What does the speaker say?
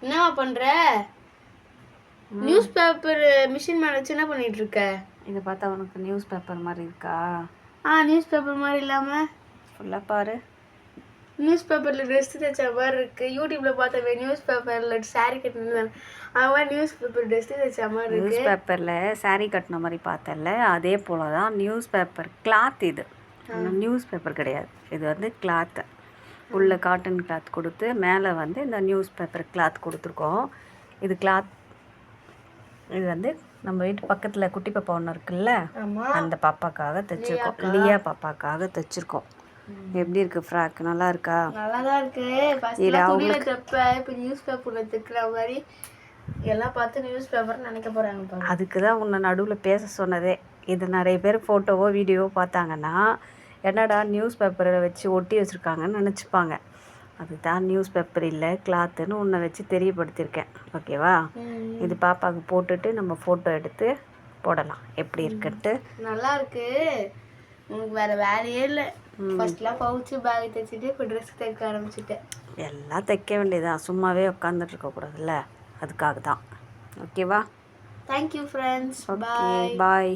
என்னவா பண்ற? News paper machine மேல வச்சு என்ன பண்ணிட்டு இருக்க? இதை பார்த்தா உனக்கு நியூஸ் பேப்பர் மாதிரி இருக்கா? நியூஸ் பேப்பர் மாதிரி இல்லாம ஃபுல்லாக பாரு. நியூஸ் பேப்பர்ல ட்ரெஸ் தைச்ச மாதிரி இருக்கு. யூடியூப்ல பார்த்தவன் நியூஸ் பேப்பர்ல சாரி கட்டினு அவன் நியூஸ் பேப்பர் ட்ரெஸ் தைச்ச மாதிரி இருக்கு. நியூஸ் பேப்பரில் சாரி கட்டின மாதிரி பார்த்தல, அதே போல தான் நியூஸ் பேப்பர் கிளாத். இது நியூஸ் பேப்பர் கிடையாது, இது வந்து கிளாத்து. உள்ள காட்டன் கிளாத் கொடுத்து மேலே வந்து இந்த நியூஸ் பேப்பர் கிளாத் கொடுத்துருக்கோம். இது கிளாத். இது வந்து நம்ம வீட்டு பக்கத்தில் குட்டி பாப்பா ஒன்று இருக்குல்ல, அந்த பாப்பாக்காக தைச்சிருக்கோம். லியா பாப்பாக்காக தைச்சிருக்கோம். எப்படி இருக்கு ஃப்ராக்? நல்லா இருக்கா? நல்லா தான் இருக்கு. இது அவங்களுக்கு இப்போ நியூஸ் பேப்பர்ல தைக்கிற மாதிரி எல்லாம் பார்த்து நியூஸ் பேப்பர்னு நினைக்க போகிறாங்க. அதுக்கு தான் உன்னை நடுவில் பேச சொன்னதே. இது நிறைய பேர் ஃபோட்டோவோ வீடியோவோ பார்த்தாங்கன்னா என்னடா நியூஸ் பேப்பரை வச்சு ஒட்டி வச்சுருக்காங்கன்னு நினச்சிப்பாங்க. அதுதான் நியூஸ் பேப்பர் இல்லை, கிளாத்துன்னு உன்னை வச்சு தெரியப்படுத்தியிருக்கேன். ஓகேவா? இது பாப்பாவுக்கு போட்டுட்டு நம்ம ஃபோட்டோ எடுத்து போடலாம். எப்படி இருக்குன்ட்டு. நல்லா இருக்கு. உனக்கு வேறு வேலையே இல்லை. ஃபர்ஸ்ட்லாம் பவுச்சு பேக் தைச்சிட்டு இப்போ ட்ரெஸ் தைக்க ஆரம்பிச்சிட்டேன். எல்லாம் தைக்க வேண்டியதான், சும்மாவே உட்காந்துட்டு இருக்கக்கூடாதுல்ல, அதுக்காக தான். ஓகேவா? Thank you friends. ஓகே, பாய்.